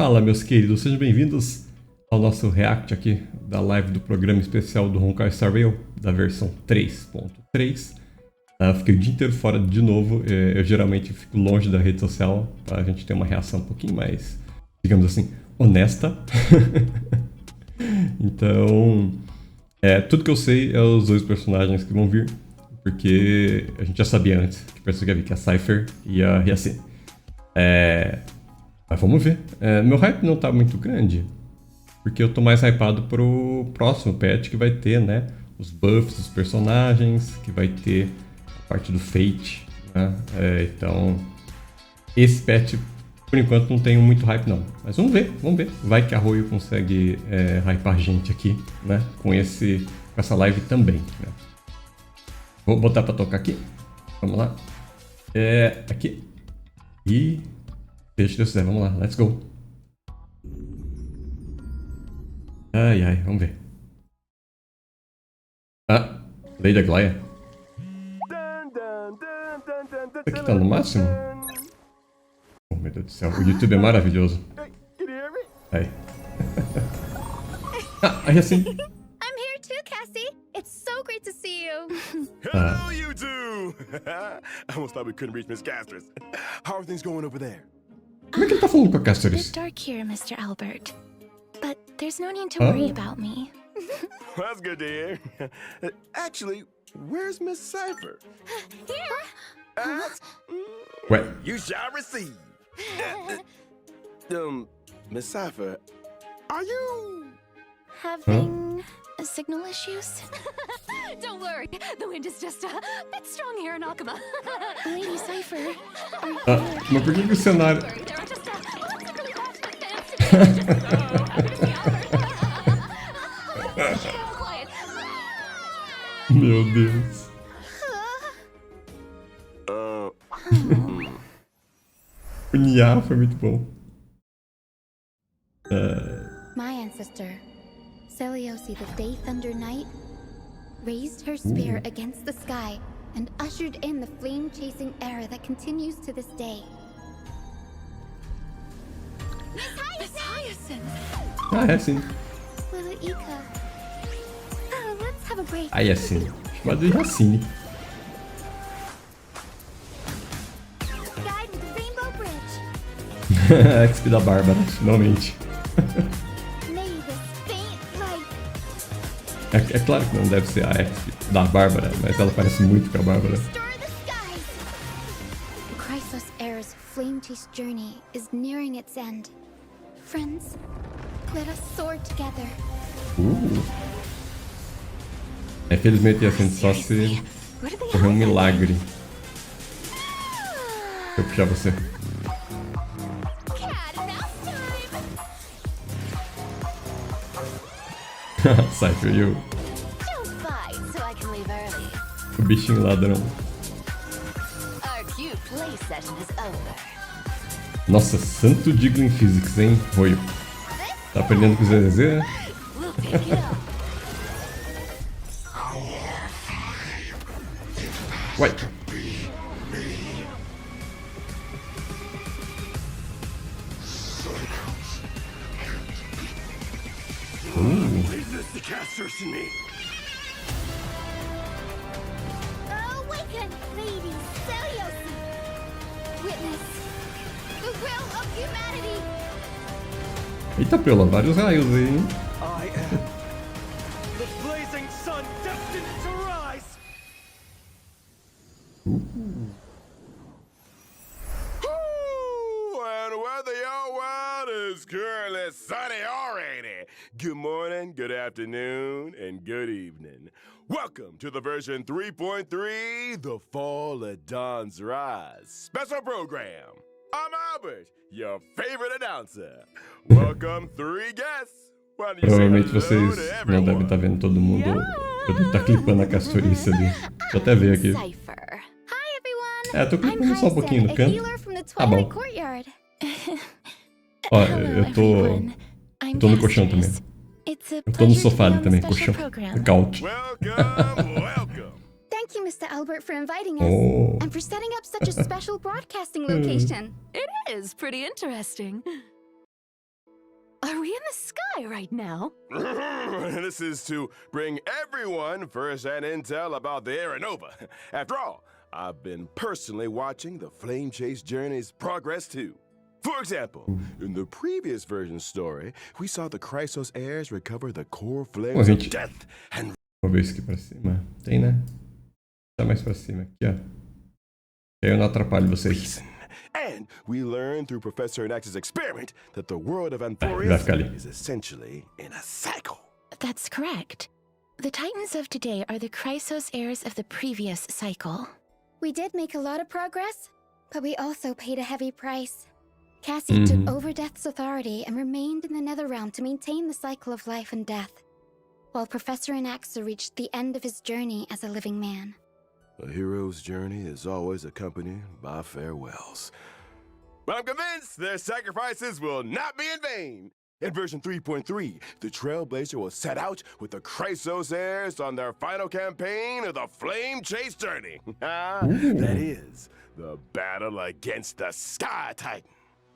Fala, meus queridos, sejam bem-vindos ao nosso react aqui da live do programa especial do Honkai Star Rail, da versão 3.3. Fiquei o dia inteiro fora de novo, eu geralmente fico longe da rede social para a gente ter uma reação um pouquinho mais, digamos assim, honesta. Então, tudo que eu sei é os dois personagens que vão vir, porque a gente já sabia antes que o personagem ia vir, que é a Cypher e a Hyacinth. Mas vamos ver. Meu hype não tá muito grande, porque eu tô mais hypado pro próximo patch que vai ter, né? Os buffs dos personagens, que vai ter a parte do Fate, né? Então, esse patch, por enquanto, não tenho muito hype não. Mas vamos ver. Vai que a Arroio consegue hypar a gente aqui, né? Com essa live também, né? Vou botar pra tocar aqui. Vamos lá. Aqui. E... Deixa Deus quiser, vamos lá, let's go. Ai, vamos ver. Lei da Glória. Isso aqui tá no máximo? Oh, meu Deus do céu, o YouTube é maravilhoso. Aí. Aí assim. I'm here too, Cassie. It's so great to see you. Hello, you two! I almost thought we couldn't reach Miss Castris. How are things going over there? Como é que ele tá falando com a A Castris? bit dark here, Mr. Albert. But there's no need to worry about me. That's good to hear. Actually, where's Miss Cypher? Here. Ué, You shall receive. Miss Cypher, are you... Having signal issues? Don't worry, the wind is just a bit strong here in Akama. Lady Cypher, are you mas por que o cenário... there are just Meu Deus. O Nia foi muito bom. My ancestor, Seliosi the Day Thunder Knight, raised her spear against the sky and ushered in the flame-chasing era that continues to this day. Miss Hyacinth! É sim. Lila Ika, let's have a break. Aí é sim. Chamado de Racine. Guide me to Rainbow Bridge. XP da Bárbara, finalmente. May this faint light. É claro que não deve ser a XP da Bárbara, mas ela parece muito com a Bárbara. Restore the skies. Chrysos Air's flame-chased journey is nearing its end. Friends, let us soar together. Infelizmente, assim, só se ocorrer um milagre. Eu puxar você. Cat and mouse time! Cypher, eu. Don't fight so I can leave early. O bichinho ladrão. Our cute play session is over. Nossa, santo Diglin Physics, hein, Roio? Tá aprendendo com o ZZ? We'll pick it up. Uai. Resist the Castris in me. Awaken, Lady Seliosi. Witness the will of humanity. Eita pela, vários raios aí, hein? I am the blazing sun destined to rise! Ooh, and whether your world is currently sunny or rainy, good morning, good afternoon, and good evening. Welcome to the version 3.3, The Fall of Dawn's Rise special program. I'm Albert, your favorite announcer. Welcome three guests. Why don't you say Provavelmente hello vocês to não devem everyone? estar vendo todo mundo. Eu devo estar clipando a Castorice ali. Deixa eu até ver aqui. Cypher. Hi everyone. Tô clipando só um pouquinho no a canto. healer from the Tá bom. Twilight Courtyard. Ó, Hello, eu tô no colchão também. It's a Eu tô no pleasure to sofá be ali on também, the colchão. special program. No couch. Welcome. Thank you, Mr. Albert, for inviting us Oh. and for setting up such a special broadcasting location. It is pretty interesting. in the sky right now? This is to bring everyone first-hand intel about the Aeronova. After all, I've been personally watching the Flame Chase Journey's progress too. For example, in the previous version's story, we saw the Chrysos heirs recover the core flames of death and... Vou ver isso aqui pra cima. Tem, né? Tá mais pra cima. Aqui, ó. Eu não atrapalho vocês. And we learned through Professor Nax's experiment that the world of Anthorius is essentially in a cycle. That's correct. The Titans of today are the Chrysos heirs of the previous cycle. We did make a lot of progress, but we also paid a heavy price. Cassie took over Death's authority and remained in the Netherrealm to maintain the cycle of life and death, while Professor Anaxa reached the end of his journey as a living man. A hero's journey is always accompanied by farewells. But I'm convinced their sacrifices will not be in vain. In version 3.3, the Trailblazer will set out with the Chrysos heirs on their final campaign of the Flame Chase Journey. That is, the battle against the Sky Titan.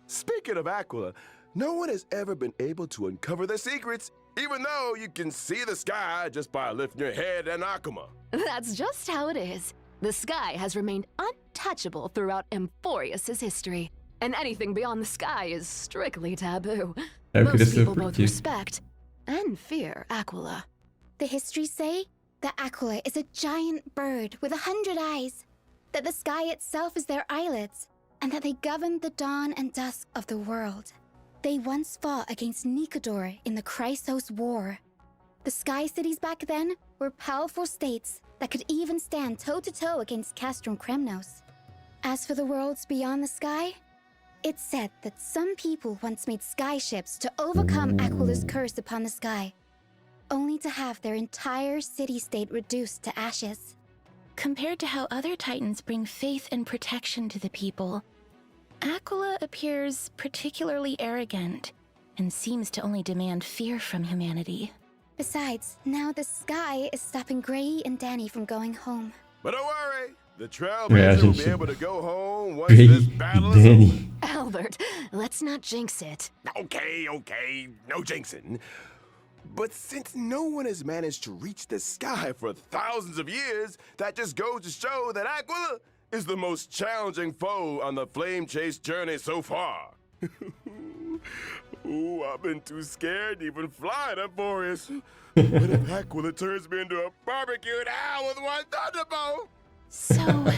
Speaking of Aquila, no one has ever been able to uncover their secrets, even though you can see the sky just by lifting your head and Akuma. That's just how it is. The sky has remained untouchable throughout Emphorius' history, and anything beyond the sky is strictly taboo. Most people both respect and fear Aquila. The histories say that Aquila is a giant bird with 100 eyes, that the sky itself is their eyelids, and that they govern the dawn and dusk of the world. They once fought against Nikodor in the Chrysos War. The Sky Cities back then were powerful states that could even stand toe-to-toe against Castrum Kremnos. As for the worlds beyond the sky, it's said that some people once made skyships to overcome Aquila's curse upon the sky, only to have their entire city-state reduced to ashes. Compared to how other Titans bring faith and protection to the people, Aquila appears particularly arrogant and seems to only demand fear from humanity. Besides, now the sky is stopping Gray and Danny from going home. But don't worry, the Trailblazer will be able to go home once Gray this battle is over. Albert, let's not jinx it. Okay, no jinxing. But since no one has managed to reach the sky for thousands of years, that just goes to show that Aquila is the most challenging foe on the Flame Chase journey so far. Ooh, I've been too scared to even fly to Boreas. What if Aquila turns me into a barbecued owl with one thunderbolt? So,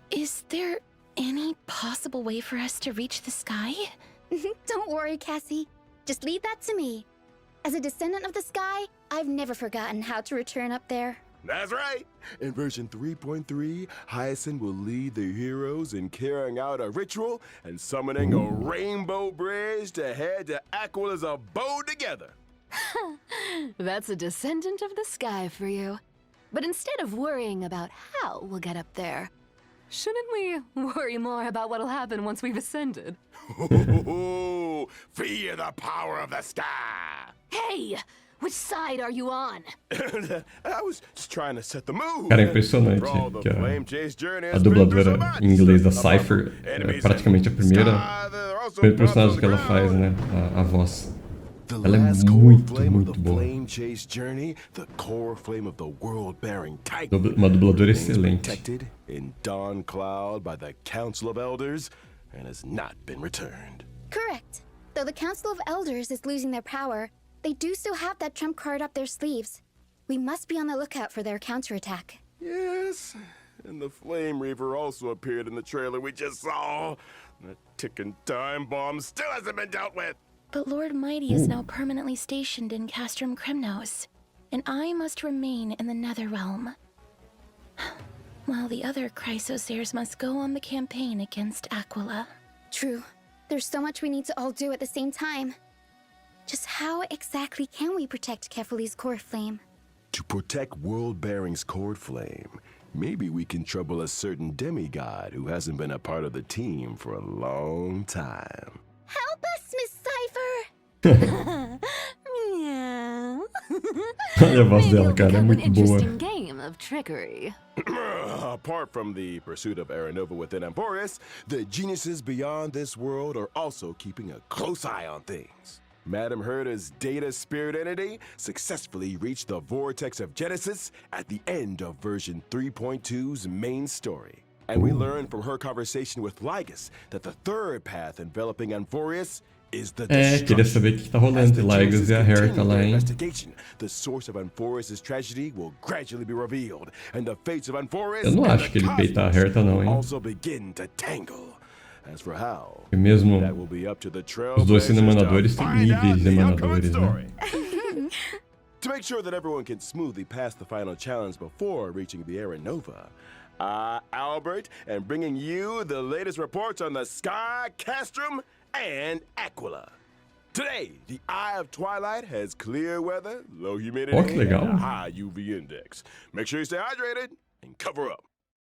is there any possible way for us to reach the sky? Don't worry, Cassie. Just leave that to me. As a descendant of the sky, I've never forgotten how to return up there. That's right. In version 3.3, Hyacinth will lead the heroes in carrying out a ritual and summoning a rainbow bridge to head to Aquila's abode together. That's a descendant of the sky for you. But instead of worrying about how we'll get up there, shouldn't we worry more about what'll happen once we've ascended? Fear the power of the sky! Hey! Which side are you on? I was just trying to set the mood. Cara, é impressionante que a dubladora em inglês da Cypher é praticamente a primeiro personagem que ela faz, né? A voz. Ela é muito boa. Uma dubladora excelente. In Dawn Cloud by the Council of Elders and has not been returned. Correct. Though the Council of Elders is losing their power, they do still have that trump card up their sleeves. We must be on the lookout for their counterattack. Yes, and the Flame Reaver also appeared in the trailer we just saw. The ticking time bomb still hasn't been dealt with. But Lord Mighty is now permanently stationed in Castrum Kremnos, and I must remain in the Netherrealm. While the other Chrysos heirs must go on the campaign against Aquila. True. There's so much we need to all do at the same time. Just how exactly can we protect Kefali's core flame? To protect World Bearing's cord flame, maybe we can trouble a certain demigod who hasn't been a part of the team for a long time. Help us, Miss Cypher! Olha a voz dela, cara, é muito boa. Interesting game of trickery. Apart from the pursuit of Aeronova within Emphorius, the geniuses beyond this world are also keeping a close eye on things. Madame Herta's data spirit entity successfully reached the vortex of Genesis at the end of version 3.2's main story. And we learned from her conversation with Lygus that the third path enveloping Amphorius is the queria saber o que tá rolando entre Lygus e a Herta lá, hein? The source of Amphorius' tragedy will gradually be revealed, and the fates of Amphorius Eu não acho que ele peita a Herta não, hein? also begin to tangle. As for how, E mesmo that will be up to the os dois sendo emanadores têm níveis de emanadores, né? To make sure that everyone can smoothly pass the final challenge before reaching the Aeronova, Albert, and bringing you the latest reports on the Sky, Castrum, and Aquila. Today, the Eye of Twilight has clear weather, low humidity, and a high UV index. Make sure you stay hydrated and cover up.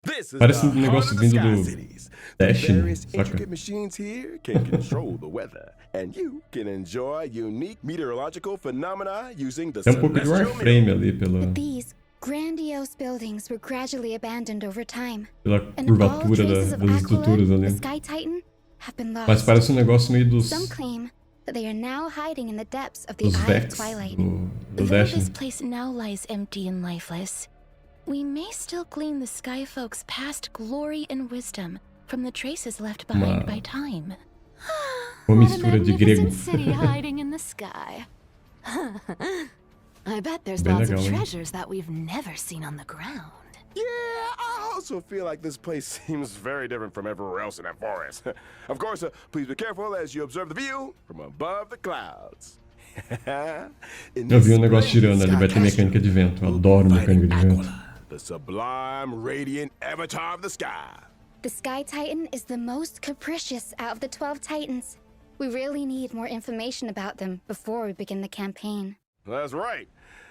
This is Parece the negócio heart of the vindo Sky do Cities. Dash, The various saca? intricate machines here can control the weather, and you can enjoy unique meteorological phenomena using the Tem pouco de celestial Warframe mirror. ali pela These grandiose buildings were gradually abandoned over time, pela and all curvatura traces of das estruturas Aquila, the ali. Sky Titan, have been Mas lost. parece um negócio meio dos Some claim that they are now hiding in the depths of the dos Eye of Vex Twilight. do Though Dash. this place now lies empty and lifeless, we may still glean the Sky Folk's past glory and wisdom from the traces left behind by time. Uma What a mistura de grego. magnificent city hiding in the sky. I bet there's Bem lots of legal, hein? treasures that we've never seen on the ground. Yeah, I also feel like this place seems very different from everywhere else in that forest. Of course, please be careful as you observe the view from above the clouds. Eu vi um negócio girando ali, vai ter mecânica de vento. Eu adoro mecânica de vento. The sublime, radiant avatar of the sky. The Sky Titan is the most capricious out of the 12 Titans. We really need more information about them before we begin the campaign. That's right.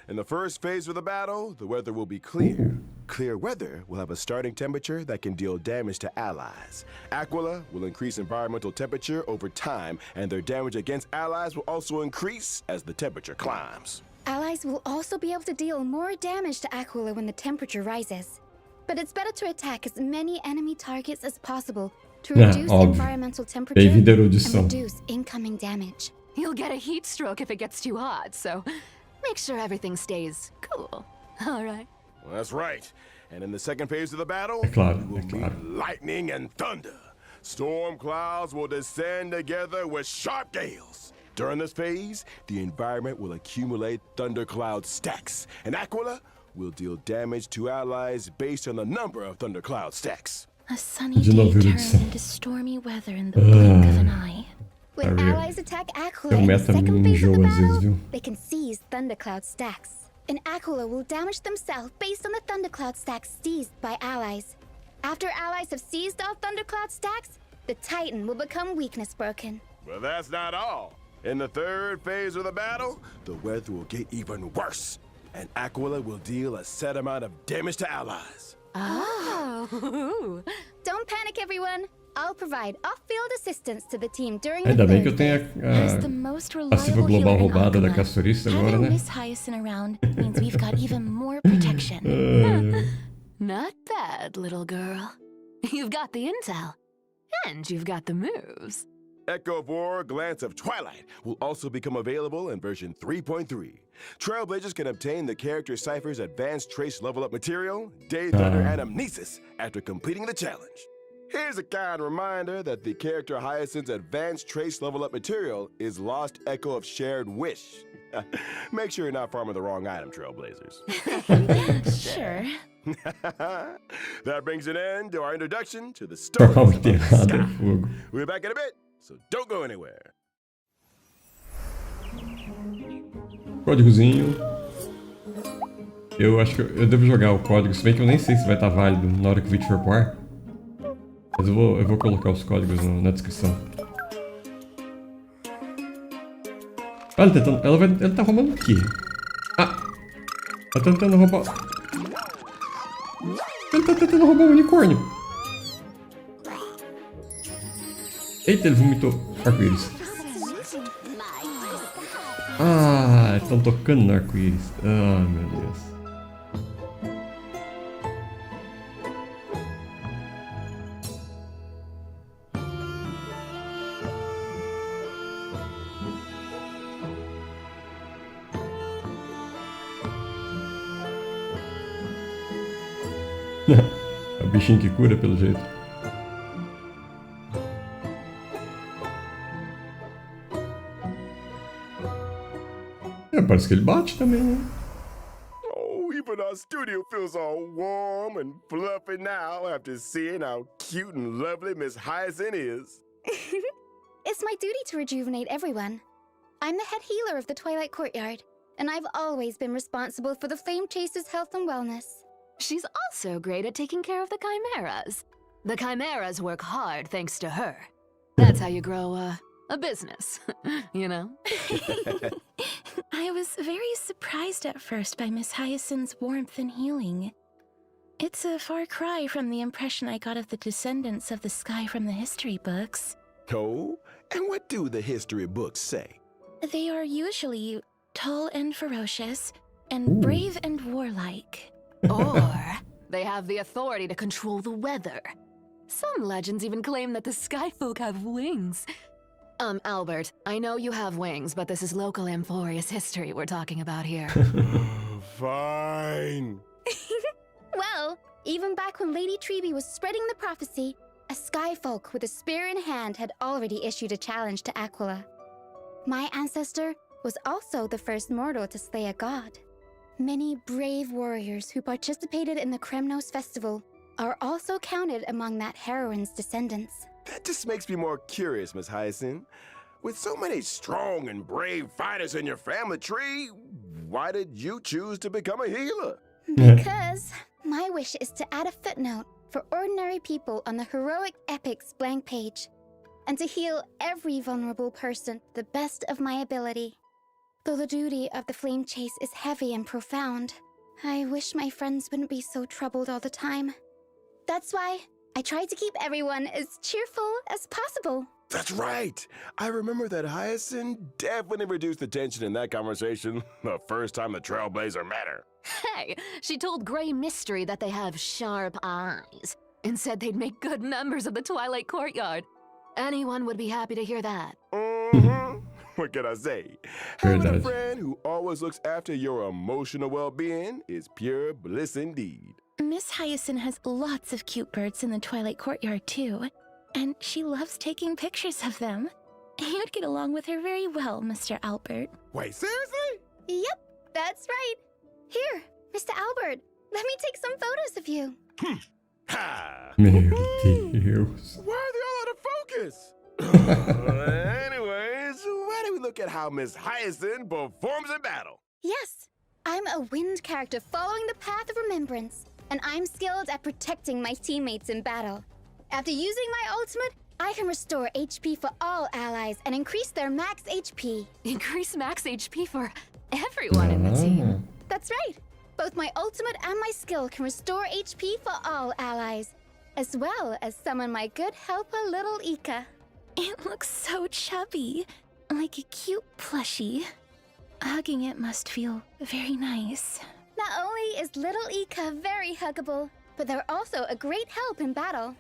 In the first phase of the battle, the weather will be clear. Clear weather will have a starting temperature that can deal damage to allies. Aquila will increase environmental temperature over time, and their damage against allies will also increase as the temperature climbs. Allies will also be able to deal more damage to Aquila when the temperature rises. But it's better to attack as many enemy targets as possible to reduce óbvio. environmental temperature Bem-vindo à and erudição. reduce incoming damage. You'll get a heat stroke if it gets too hot, so make sure everything stays cool. All right. Well, that's right. And in the second phase of the battle, claro, we will é claro. meet lightning and thunder. Storm clouds will descend together with sharp gales. During this phase, the environment will accumulate thundercloud stacks, and Aquila will deal damage to allies based on the number of thundercloud stacks. A sunny De day novo turned erudição. into stormy weather in the blink of an eye. When Sorry. allies attack Aquila Eu in the meta second me phase of the enjoo às vezes, battle, viu? they can seize thundercloud stacks. And Aquila will damage themselves based on the thundercloud stacks seized by allies. After allies have seized all thundercloud stacks, the Titan will become weakness broken. But that's not all. In the third phase of the battle, the weather will get even worse, and Aquila will deal a set amount of damage to allies. Oh. Don't panic, everyone. I'll provide off-field assistance to the team during Ainda the bem que eu third tenho phase. As the a most passiva reliable global healer in roubada da Alchema, Castorista agora, having né? Miss Hyacinth around means we've got even more protection. Not bad, little girl. You've got the intel. And you've got the moves. Echo of War, Glance of Twilight will also become available in version 3.3. Trailblazers can obtain the character Cypher's advanced trace level up material, Day Thunder, and Amnesis after completing the challenge. Here's a kind reminder that the character Hyacinth's advanced trace level up material is Lost Echo of Shared Wish. Make sure you're not farming the wrong item, Trailblazers. Sure. That brings an end to our introduction to the story Forma of the errada, sky. fogo. We'll be back in a bit, so don't go anywhere. Códigozinho. Eu acho que eu devo jogar o código, se bem que eu nem sei se vai estar válido na hora que o vídeo for pro ar. Mas eu vou colocar os códigos na descrição. Ela tentando. Ela tá roubando o quê? Ah! Ela tá tentando roubar. Ele tá tentando roubar o unicórnio. Eita, ele vomitou arco-íris. Ah, estão tocando no arco-íris. Ah, meu Deus. É o bichinho que cura, pelo jeito. É, parece que ele bate também, né? Oh, even our studio feels all warm and fluffy now after seeing how cute and lovely Miss Hyacinth is. It's my duty to rejuvenate everyone. I'm the head healer of the Twilight Courtyard, and I've always been responsible for the Flame Chaser's health and wellness. She's also great at taking care of the chimeras. The chimeras work hard thanks to her. That's how you grow a business, you know? I was very surprised at first by Miss Hyacinth's warmth and healing. It's a far cry from the impression I got of the descendants of the sky from the history books. Oh, and what do the history books say? They are usually tall and ferocious, and brave and warlike. Or they have the authority to control the weather. Some legends even claim that the sky folk have wings. Albert, I know you have wings, but this is local Amphorius history we're talking about here. Fine. Well, even back when Lady Treby was spreading the prophecy, a sky folk with a spear in hand had already issued a challenge to Aquila. My ancestor was also the first mortal to slay a god. Many brave warriors who participated in the Kremnos festival are also counted among that heroine's descendants. That just makes me more curious, Miss Hyacinth. With so many strong and brave fighters in your family tree, why did you choose to become a healer? Because my wish is to add a footnote for ordinary people on the heroic epics blank page, and to heal every vulnerable person to the best of my ability. Though the duty of the flame chase is heavy and profound, I wish my friends wouldn't be so troubled all the time. That's why I try to keep everyone as cheerful as possible. That's right. I remember that Hyacinth definitely reduced the tension in that conversation the first time the Trailblazer met her. Hey, she told Grey Mystery that they have sharp eyes, and said they'd make good members of the Twilight Courtyard. Anyone would be happy to hear that. Mm-hmm. What can I say? Having a friend who always looks after your emotional well-being is pure bliss indeed. Miss Hyacinth has lots of cute birds in the Twilight Courtyard, too. And she loves taking pictures of them. You'd get along with her very well, Mr. Albert. Wait, seriously? Yep, that's right. Here, Mr. Albert, let me take some photos of you. Ha! Meu Deus. Why are they all out of focus? Anyways, why don't we look at how Miss Hyacinth performs in battle? Yes, I'm a wind character following the path of remembrance, and I'm skilled at protecting my teammates in battle. After using my ultimate, I can restore HP for all allies and increase their max HP. Increase max HP for everyone in the team. That's right. Both my ultimate and my skill can restore HP for all allies, as well as summon my good helper, Little Ika. It looks so chubby, like a cute plushie. Hugging it must feel very nice. Not only is Little Ika very huggable, but they're also a great help in battle.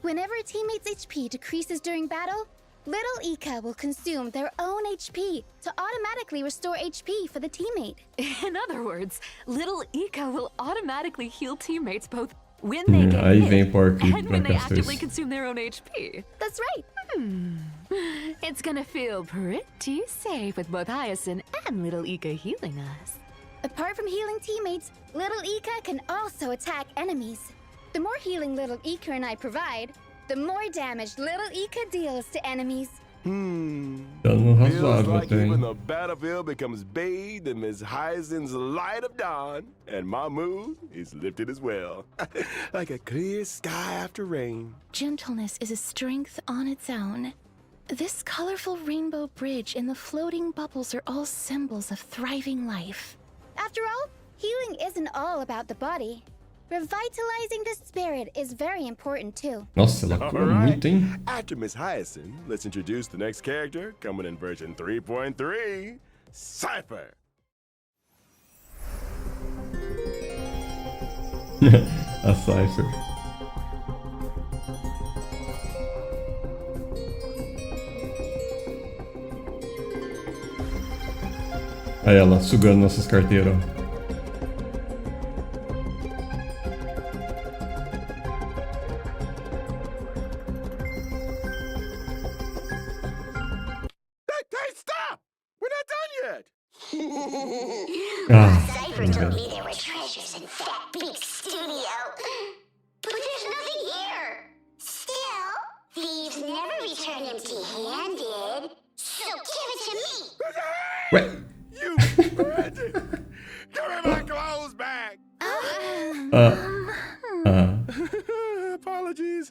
Whenever a teammate's HP decreases during battle, Little Ika will consume their own HP to automatically restore HP for the teammate. In other words, Little Ika will automatically heal teammates both when they get hit and when they actively consume their own HP. That's right. It's gonna feel pretty safe with both Hyacinth and Little Ika healing us. Apart from healing teammates, Little Ika can also attack enemies. The more healing Little Ika and I provide, the more damage Little Ika deals to enemies. Feels like even the battlefield becomes bathed in Miss Hyacinth's light of dawn, and my mood is lifted as well. Like a clear sky after rain. Gentleness is a strength on its own. This colorful rainbow bridge and the floating bubbles are all symbols of thriving life. After all, healing isn't all about the body. Revitalizing the spirit is very important too. Nossa, ela cura muito, hein? After Miss Hyacinth, let's introduce the next character coming in version 3.3, Cypher. A Cypher. Aí ela sugando nossas carteiras. We're not done yet. Cypher told me there were treasures in that big studio. But there's nothing here. Still, thieves never return empty-handed. So give it to me. Ué? You magic. Give me my clothes back. Apologies.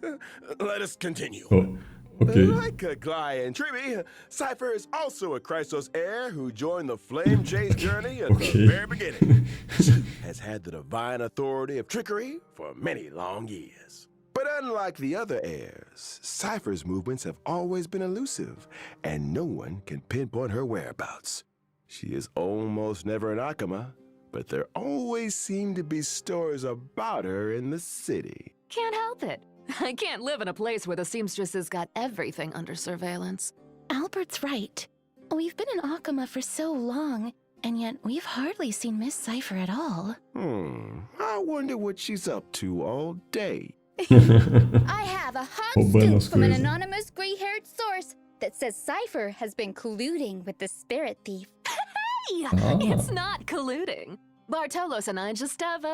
Let us continue. Oh, okay. Like Glai and Triby, Cypher is also a Chrysos heir who joined the flame chase journey at the very beginning. She has had the divine authority of trickery for many long years. But unlike the other heirs, Cypher's movements have always been elusive, and no one can pinpoint her whereabouts. She is almost never in Akama, but there always seem to be stories about her in the city. Can't help it. I can't live in a place where the seamstress has got everything under surveillance. Albert's right. We've been in Akama for so long, and yet we've hardly seen Miss Cypher at all. I wonder what she's up to all day. I have a hot Roubando as scoop from an coisas. anonymous gray-haired source that says Cypher has been colluding with the spirit thief. Hey! It's not colluding. Bartolos and I just have,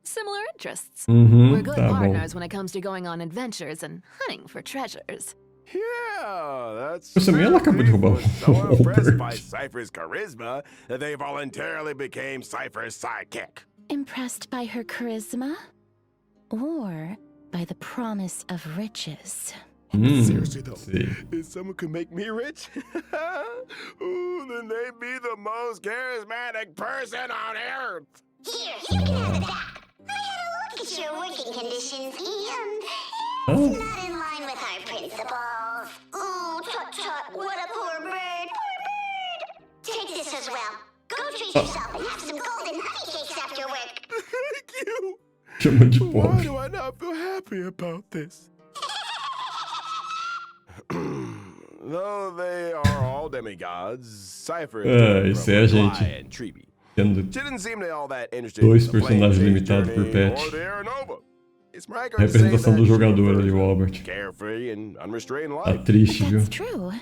similar interests. We're good Tá bom. partners when it comes to going on adventures and hunting for treasures. Yeah, that's Você também ela acabou de roubar was so o impressed by Albert. Cypher's charisma that they voluntarily became Cypher's sidekick. Impressed by her charisma? Or by the promise of riches? Seriously though, Sim. if someone could make me rich, ooh, then they'd be the most charismatic person on earth. Here, you can have it back. I had a look at your working conditions, and Oh. it's not in line with our principles. Ooh, tut-tut, what a poor bird. Poor bird. Take this as well. Go treat yourself and have some golden honey cakes after work. Thank you. Chama de Why pobre. do I not feel happy about this? Though they are all demigods, Cypher is Isso é a gente. and Triby. Tendo She didn't seem to all that interested dois in the flame personagens chase limitados por journey patch. or the Aranova. It's miraculous to say Representação do that she jogador ali, o prefers Albert. carefree and unrestrained Tá life. triste, viu? That's true.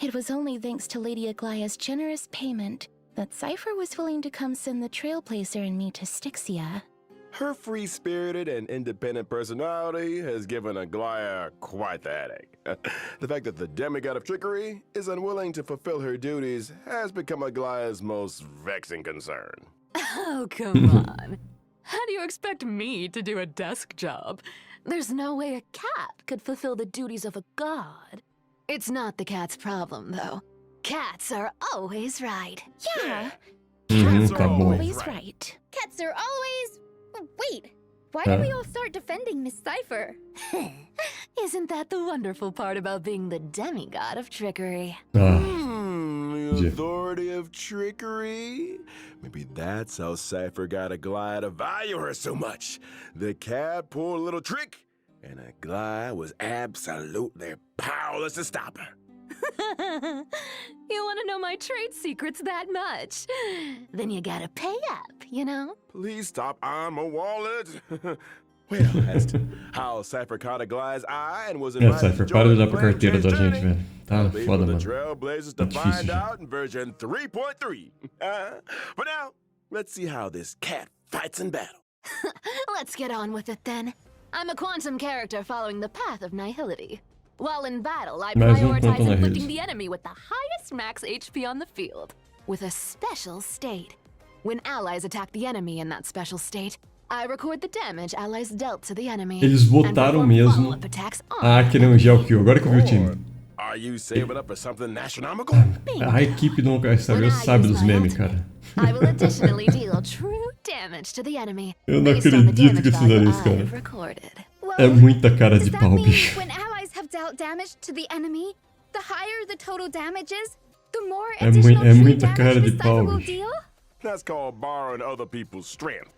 It was only thanks to Lady Aglaya's generous payment that Cypher was willing to come send the Trailblazer and me to Styxia. Her free-spirited and independent personality has given Aglaya quite the headache. The fact that the demigod of trickery is unwilling to fulfill her duties has become Aglaya's most vexing concern. Oh, come on. How do you expect me to do a desk job? There's no way a cat could fulfill the duties of a god. It's not the cat's problem, though. Cats are always right. Yeah, Tá bom. always right. Cats are always... Wait, why did we all start defending Miss Cypher? Isn't that the wonderful part about being the demigod of trickery? Ah, The Yeah. authority of trickery? Maybe that's how Cypher got Aglaya to value her so much. The cat pulled a little trick, and Aglaya was absolutely powerless to stop her. You want to know my trade secrets that much? Then you gotta pay up, you know? Please stop on my wallet. Well, as to how Cypher caught Aglaya's eye and was invited Cypher, to para join de the olhar pra flame carteira chase da gente, journey, velho. Tá I'll leave foda, for the mano. Trailblazers Tá to find difícil, out in version 3.3. But now, let's see how this cat fights in battle. Let's get on with it then. I'm a quantum character following the path of nihility. While in battle, I Mais prioritize quantum inflicting nihility. the enemy with the highest max HP on the field, with a special state. When allies attack the enemy in that special state, I record the damage allies dealt to the enemy. Eles and botaram perform mesmo follow-up attacks on a the Akira enemy. Gel Agora que eu vi o time. Are you saving up for something astronomical? A equipe do Honkai Star Rail sabe dos memes, cara. I will additionally deal true damage to the enemy. Eu não based on the acredito damage que eles fizeram value isso, cara. I've recorded. Well, É muita cara does de that pau, mean bicho. when allies have dealt damage to the enemy, the higher the total damage is, the more É additional é true muita damage cara de Miss pau, Cypher will bicho. deal? That's called borrowing other people's strength.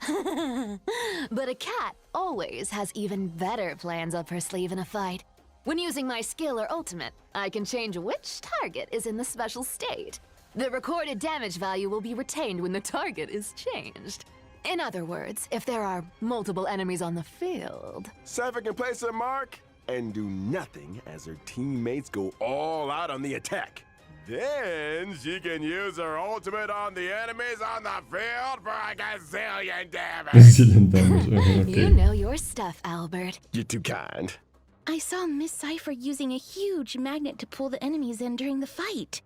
But a cat always has even better plans up her sleeve in a fight. When using my skill or ultimate, I can change which target is in the special state. The recorded damage value will be retained when the target is changed. In other words, if there are multiple enemies on the field. Cypher can place a mark and do nothing as her teammates go all out on the attack. Then she can use her ultimate on the enemies on the field for a gazillion damage. You know your stuff, Albert. You're too kind. I saw Miss Cypher using a huge magnet to pull the enemies in during the fight.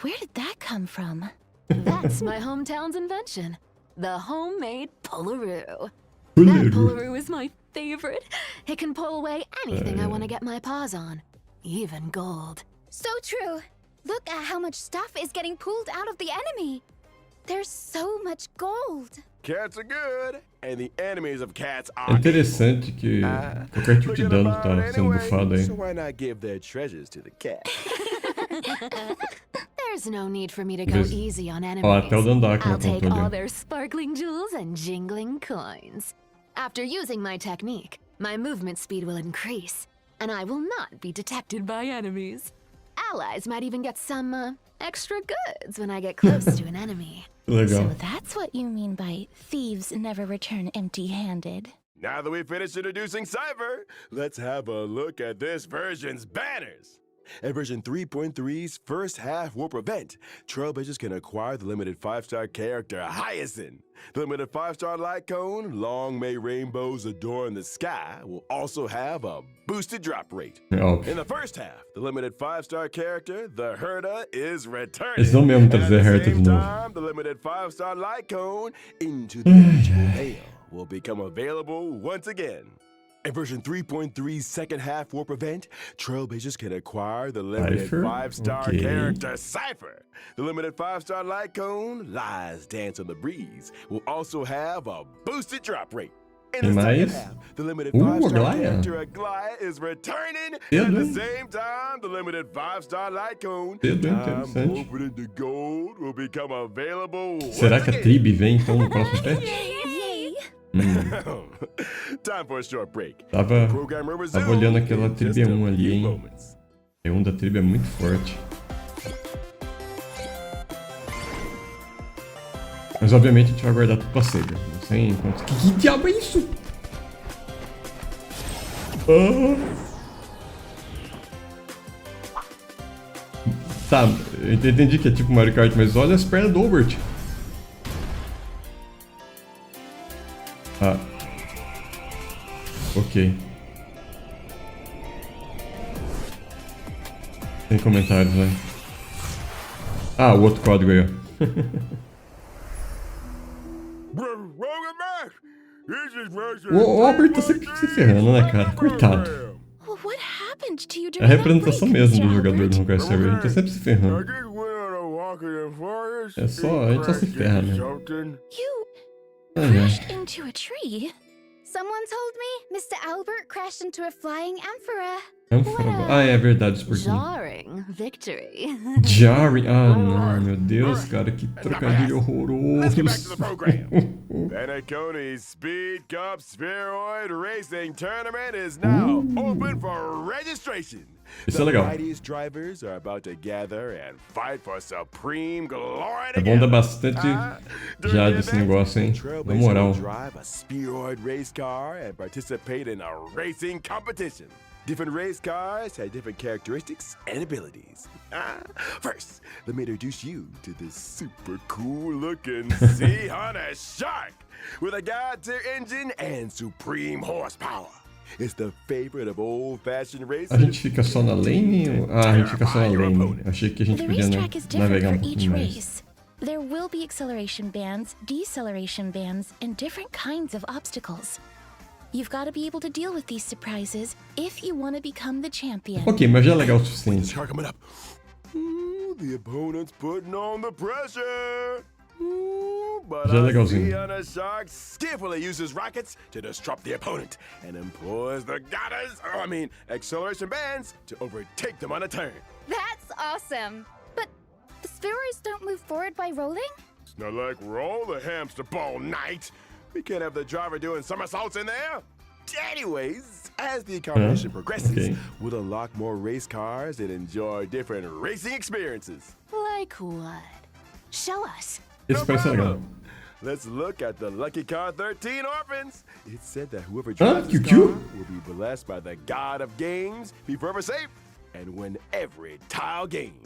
Where did that come from? That's my hometown's invention. The homemade Pullaroo. That Pullaroo is my favorite. It can pull away anything I want to get my paws on. Even gold. So true. Look at how much stuff is getting pulled out of the enemy. There's so much gold. Cats are good, and the enemies of cats É are interessante que qualquer tipo de dano tá sendo bufado aí. So why not give their treasures to the cat? There's no need for me to go easy on enemies. Ó, até o Dandak no I'll take controle. all their sparkling jewels and jingling coins. After using my technique, my movement speed will increase, and I will not be detected by enemies. Allies might even get some extra goods when I get close to an enemy. Legal. So that's what you mean by thieves never return empty-handed. Now that we've finished introducing Cypher, let's have a look at this version's banners. At version 3.3's first half warp event, Trailblazers can acquire the limited 5-star character Hyacinth. The limited 5-star light cone, Long May Rainbows Adorn the Sky, will also have a boosted drop rate. Oh. In the first half, the limited 5-star character, the Herda, is returning. Eles vão mesmo trazer a Herda de novo. Time, the limited 5-star light cone, Into the Original Veil, will become available once again. In version 3.3's second half warp event, Trailblazers can acquire the limited 5-star character Cypher. The limited 5-star light cone, Lies Dance on the Breeze, will also have a boosted drop rate. In the second half, the limited 5-star character Aglaya is returning. And at the same time, the limited 5-star light cone, Time Opening the Gold, will become available. Será que a Tribe vem então no próximo patch? Time for a short break. Tava olhando aquela Tribe 1 ali, hein? A 1 da Tribe é muito forte. Mas obviamente a gente vai guardar tudo pra Sega. Não sei enquanto... Que diabo é isso? Tá, eu entendi que é tipo Mario Kart, mas olha as pernas do Albert. Ok. Tem comentários, né? O outro código aí, ó. O Albert tá sempre se ferrando, né, cara? Coitado. É a representação mesmo do jogador do Honkai Star Rail. A gente tá sempre se ferrando. A gente só se ferra, né? Crashed into a tree. Someone told me Mr. Albert crashed into a flying amphora. É verdade, isso Jarring victory. Jarring? Não, meu Deus, cara, que trocadilho horroroso. Penacony's Speed Cup Spheroid Racing Tournament is now open for registration. Isso é legal. Drivers are about to gather and fight for supreme glory. É bom dar bastante Jades esse negócio, hein? Na moral. Drive a spheroid race car and participate in a racing competition. Different race cars have different characteristics and abilities. First, let me introduce you to this super cool looking Sea Hunter Shark with a god-tier engine and supreme horsepower. It's the favorite of old-fashioned racers. A gente fica só na lane? A gente fica só na lane. Achei que a gente podia navegar pouquinho mais. There will be acceleration bands, deceleration bands, and different kinds of obstacles. You've got to be able to deal with these surprises if you want to become the champion. Ok, mas já é legal o suficiente. The opponent's putting on the pressure. Já é legalzinho. The shark skillfully uses rockets to disrupt the opponent and employs the acceleration bands to overtake them on a turn. That's awesome. But the spheroids don't move forward by rolling? It's not like roll the hamster ball night. We can't have the driver doing somersaults in there. Anyways, as the competition progresses, we'll unlock more race cars and enjoy different racing experiences. Like what? Show us. Esse parece legal. Let's look at the lucky car 13 orphans. It said that whoever drives this car will be blessed by the god of games, be forever safe, and win every tile game.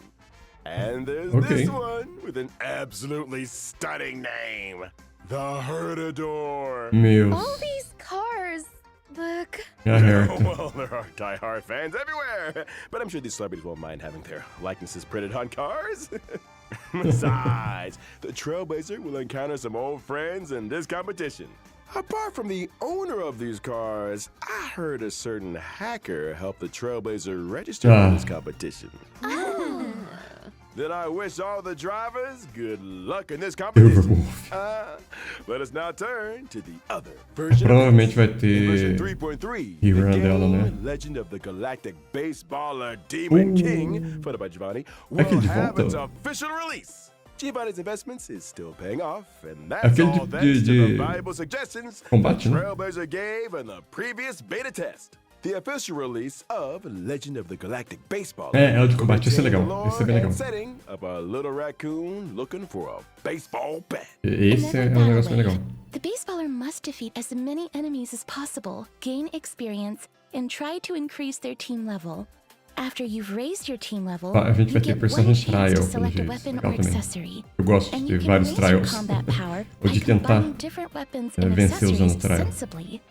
And there's this one with an absolutely stunning name. The Herdador. All these cars look... Well, there are die-hard fans everywhere. But I'm sure these celebrities won't mind having their likenesses printed on cars. Besides, the Trailblazer will encounter some old friends in this competition. Apart from the owner of these cars, I heard a certain hacker helped the Trailblazer register for this competition. Then I wish all the drivers good luck in this competition. Let us now turn to the other version. Provavelmente vai ter version 3.3, Hero the dela, né? game Legend of the Galactic Baseballer Demon King, followed by Giovanni, will have its official release. Giovanni's investments is still paying off, and that's all thanks to the valuable suggestions the Trailblazer gave in the previous beta test. The official release of Legend of the Galactic Baseballer. É o de combate, esse é legal. Esse é bem legal. Setting of a little raccoon looking for a baseball bat. Esse é um negócio bem legal. The baseballer must defeat as many enemies as possible, gain experience, and try to increase their team level. After you've raised your team level, A gente vai ter you get personagem one chance trial, to pelo select a jeito. weapon Legal or também. accessory. Eu gosto And de you can vários raise your trials. combat power Ou by de tentar combining different weapons and vencer usando accessories trial. sensibly.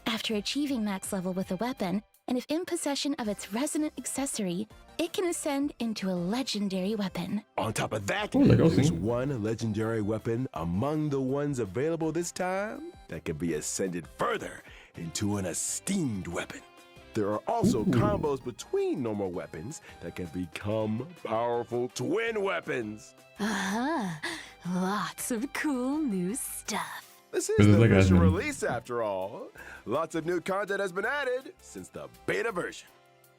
After achieving max level with a weapon, and if in possession of its resonant accessory, it can ascend into a legendary weapon. On top of that, legal, there's sim. one legendary weapon among the ones available this time that can be ascended further into an esteemed weapon. There are also combos between normal weapons that can become powerful twin weapons. Lots of cool new stuff. This is the official release after all. Lots of new content has been added since the beta version.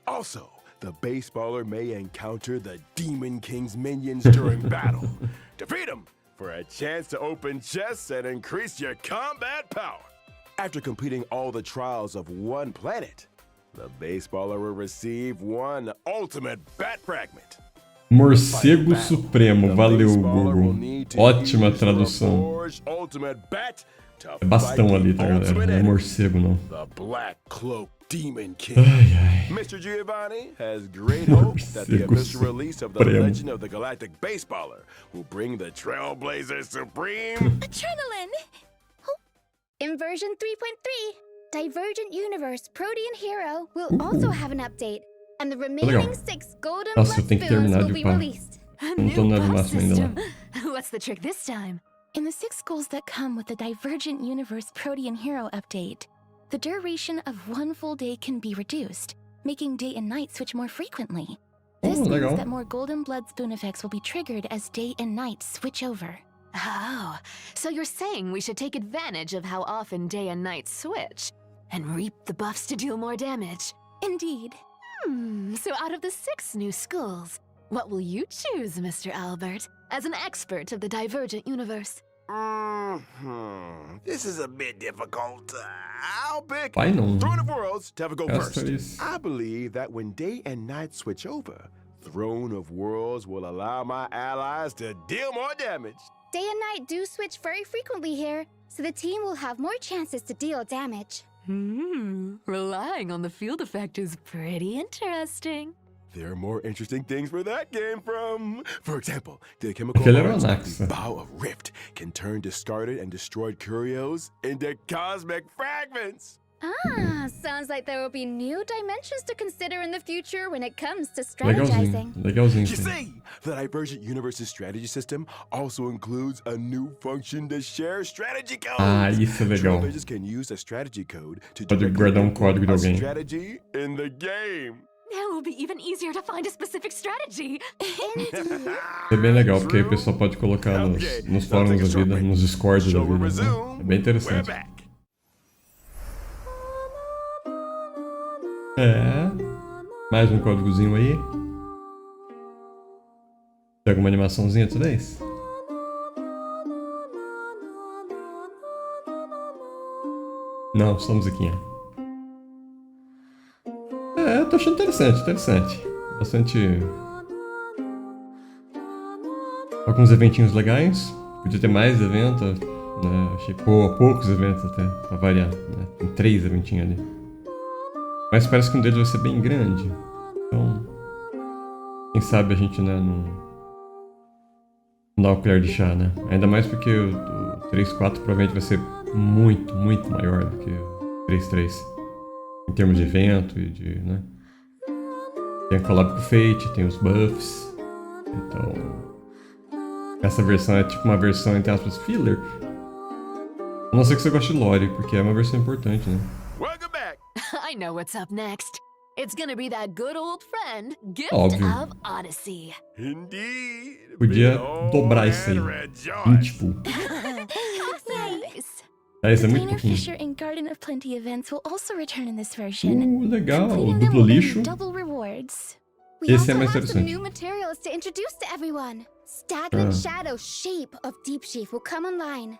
Also, the baseballer may encounter the Demon King's minions during battle. Defeat them for a chance to open chests and increase your combat power. After completing all the trials of one planet, the baseballer will receive one ultimate bat fragment. Morcego Supremo, valeu Google. Ótima tradução. É bastão ali, tá galera? Não é morcego não. The Black Cloak Demon King. Ai, ai. Mr. Giovanni has great hope that the official release of the Legend of the Galactic Baseballer will bring the Trailblazer Supreme Adrenaline! In version 3.3, Divergent Universe Protean Hero will also have an update, and the remaining 6 golden blood spoons will be released. Não tô no level máximo ainda lá. What's the trick this time? In the 6 goals that come with the Divergent Universe Protean Hero update, the duration of one full day can be reduced, making day and night switch more frequently. This means that more golden blood spoon effects will be triggered as day and night switch over. Oh, so you're saying we should take advantage of how often day and night switch and reap the buffs to deal more damage? Indeed. So out of the 6 new schools, what will you choose, Mr. Albert, as an expert of the Divergent Universe? This is a bit difficult. I'll pick Why no? Throne of Worlds to have a go Essa first. is- I believe that when day and night switch over, Throne of Worlds will allow my allies to deal more damage. Day and night do switch very frequently here, so the team will have more chances to deal damage. Relying on the field effect is pretty interesting. There are more interesting things where that came from. For example, the chemical Aquele era parts o of Anax. the Bow of Rift can turn discarded and destroyed curios into cosmic fragments. Sounds like there will be new dimensions to consider in the future when it comes to Legalzinho, strategizing. legalzinho. You sim. see, the Divergent Universe's strategy system also includes a new function to share strategy codes. Ah, isso é legal. Trailblazers can use a strategy code to Pode directly guardar input código de a alguém. strategy in the game. Now it will be even easier to find a specific strategy. É bem legal, porque aí o pessoal pode colocar nos fóruns da vida, nos Discord da vida. Né? É bem interessante. Mais um códigozinho aí. Tem alguma animaçãozinha toda vez? Não, só musiquinha. Tô achando interessante. Bastante... Alguns eventinhos legais. Podia ter mais evento, né? Achei poucos eventos até, pra variar. Né? Tem 3 eventinhos ali. Mas parece que um deles vai ser bem grande. Então... Quem sabe a gente, né, Não dá uma colher de chá, né? Ainda mais porque o 3.4 provavelmente vai ser muito, muito maior do que o 3.3. Em termos de evento e de, né? Tem a collab com o Fate, tem os buffs. Então... essa versão é tipo uma versão, entre aspas, filler. A não ser que você goste de lore, porque é uma versão importante, né? Welcome back. I know what's up next. It's gonna be that good old friend, Gift Óbvio. of Odyssey. Indeed. Podia Big dobrar old isso aí. and rejoice. 20 pool. Nice. Ah, isso é muito Container pouquinho. Fisher and Garden of Plenty events will also return in this version. Legal. Completing them Duplo will earn lixo. double rewards. We Esse é also mais have some interessante. new materials to introduce to everyone. Stagnant Shadow Shape of Deep Sheaf will come online.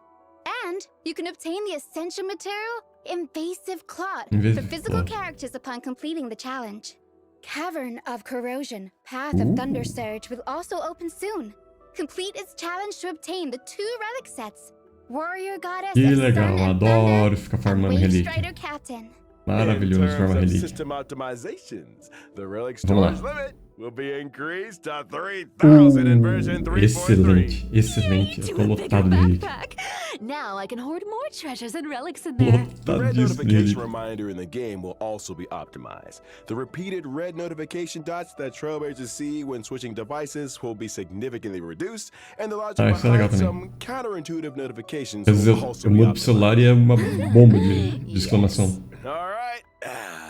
And you can obtain the essential material, Invasive Clot, Invasive for physical Clot. characters upon completing the challenge. Cavern of Corrosion, Path of Thunder Surge will also open soon. Complete its challenge to obtain the 2 relic sets. Warrior Goddess Que of legal, Sun and adoro Thunder, ficar and farmando Wave relíquia. Strider Captain. Maravilhoso In farmar terms of relíquia. system optimizations, the relic Vamos lá. storage limit will be increased to 3,000 in version 3.3. Excelente, excelente. Eu tô To a lotado bigger de relíquia. backpack. Now I can hoard more treasures and relics in there. The red Lotadíssimo de notification relíquia. reminder in the game will also be optimized. The repeated red notification dots that trailblazers see when switching devices will be significantly reduced, and the logic Isso é legal behind também. some counterintuitive notifications Às vezes will eu also mudo be pro celular e é uma bomba de exclamação. All right,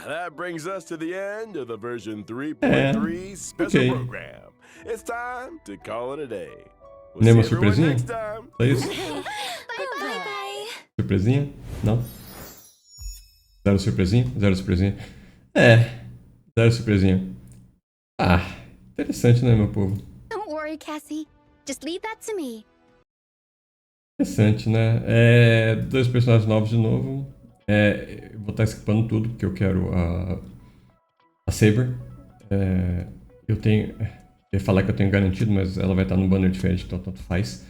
that brings us to the end of the version 3.3 special ok. program. It's time to call it a day. We'll Nem uma see everyone surpresinha? next time. Só isso? Bye-bye. Surpresinha? Não? Zero surpresinha? Zero surpresinha? É, zero surpresinha. Ah, interessante, né, meu povo? Don't worry, Cassie. Just leave that to me. Interessante, né? Dois personagens novos de novo. Eu vou estar escapando tudo, porque eu quero a Saber. Eu tenho... Eu ia falar que eu tenho garantido, mas ela vai estar no banner diferente, então tanto faz.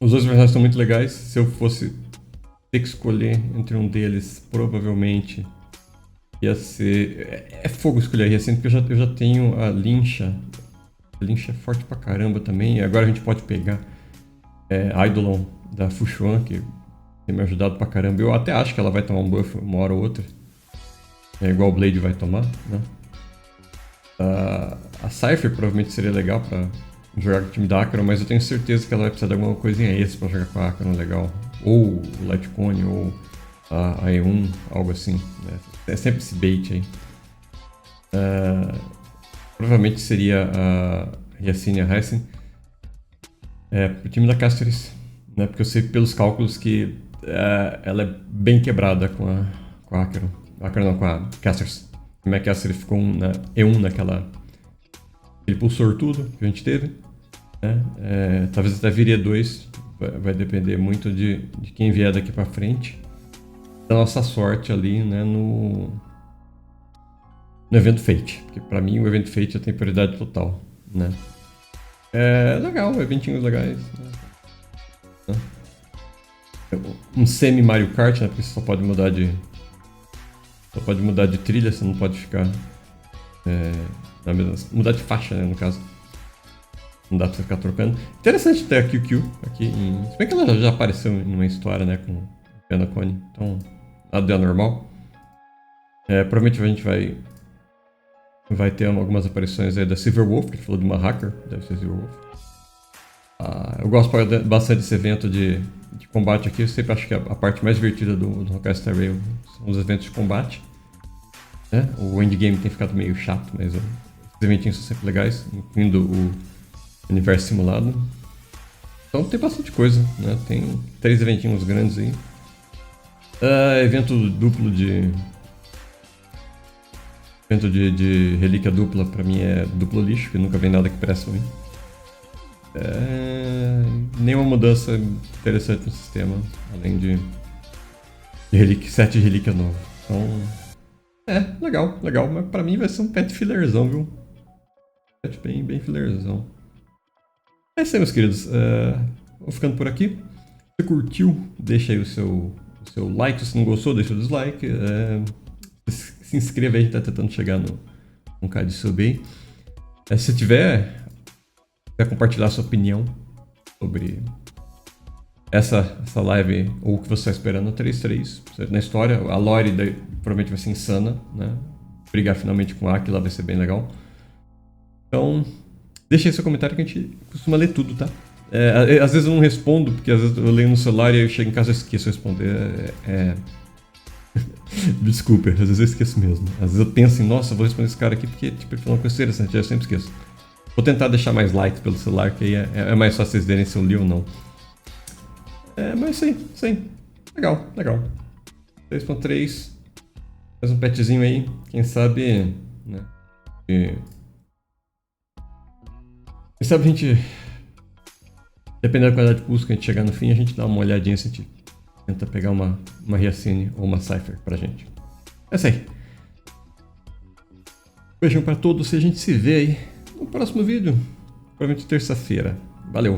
Os dois personagens são muito legais. Se eu fosse ter que escolher entre um deles, provavelmente ia ser... É fogo escolher a Hyacinth, porque eu já tenho a Lincha. A Lincha é forte pra caramba também. E agora a gente pode pegar Eidolon da Fushuan, que tem me ajudado pra caramba. Eu até acho que ela vai tomar um buff uma hora ou outra. Igual o Blade vai tomar, né? A Cypher provavelmente seria legal pra jogar com o time da Acheron, mas eu tenho certeza que ela vai precisar de alguma coisinha extra pra jogar com a Acheron legal. Ou o Lightcone, ou a E1, algo assim. Né? É sempre esse bait aí. Provavelmente seria a Yacine e a Hyacin pro time da Casters, né? Porque eu sei pelos cálculos que ela é bem quebrada com a Acheron. Acheron não, com a Casters. Como é que a Caster ficou na E1 aquele pull sortudo que a gente teve, né? Talvez até viria 2, vai depender muito de quem vier daqui pra frente, da nossa sorte ali, né, no evento Fate, porque pra mim o evento Fate já tem prioridade total, né? Legal, eventinhos legais, né? Um semi Mario Kart, né, porque você só pode mudar de trilha, você não pode ficar mudar de faixa, né, no caso. Não dá pra você ficar trocando. Interessante ter a QQ aqui. Se bem que ela já apareceu em uma história, né, com o Penacone. Então, nada de anormal. Provavelmente a gente vai ter algumas aparições aí da Silverwolf, que a gente falou de uma hacker. Deve ser Silverwolf. Eu gosto bastante desse evento de combate aqui. Eu sempre acho que a parte mais divertida do Honkai Star Rail são os eventos de combate. Né? O endgame tem ficado meio chato, mas os eventinhos são sempre legais, incluindo o universo simulado. Então tem bastante coisa, né? Tem 3 eventinhos grandes aí. Evento duplo de relíquia dupla, pra mim é duplo lixo, que nunca vem nada que presta pra mim. Nenhuma mudança interessante no sistema, além de 7 relíquias novas. Então, legal, mas pra mim vai ser um pet fillerzão, viu? Pet bem fillerzão. É isso aí, meus queridos. Vou ficando por aqui. Se você curtiu, deixa aí o seu like. Se não gostou, deixa o dislike. Se inscreva aí, a gente tá tentando chegar no K de sub aí. Se tiver quiser compartilhar sua opinião sobre essa live, ou o que você está esperando, 3-3. Na história, a lore provavelmente vai ser insana, né? Brigar finalmente com a Aquila vai ser bem legal. Então, deixa aí seu comentário que a gente costuma ler tudo, tá? Às vezes eu não respondo, porque às vezes eu leio no celular e aí eu chego em casa e esqueço de responder. Desculpa, às vezes eu esqueço mesmo. Às vezes eu penso assim, nossa, vou responder esse cara aqui porque tipo, ele falou uma coisa interessante, eu sempre esqueço. Vou tentar deixar mais likes pelo celular, que aí é mais fácil vocês verem se eu li ou não. Mas sim. Legal. 3.3. Mais um petzinho aí. Quem sabe, né? Quem sabe a gente, dependendo da qualidade de custo que a gente chegar no fim, a gente dá uma olhadinha se a gente tenta pegar uma Hyacine ou uma Cypher pra gente. É isso aí. Beijão pra todos e a gente se vê aí no próximo vídeo. Provavelmente terça-feira. Valeu.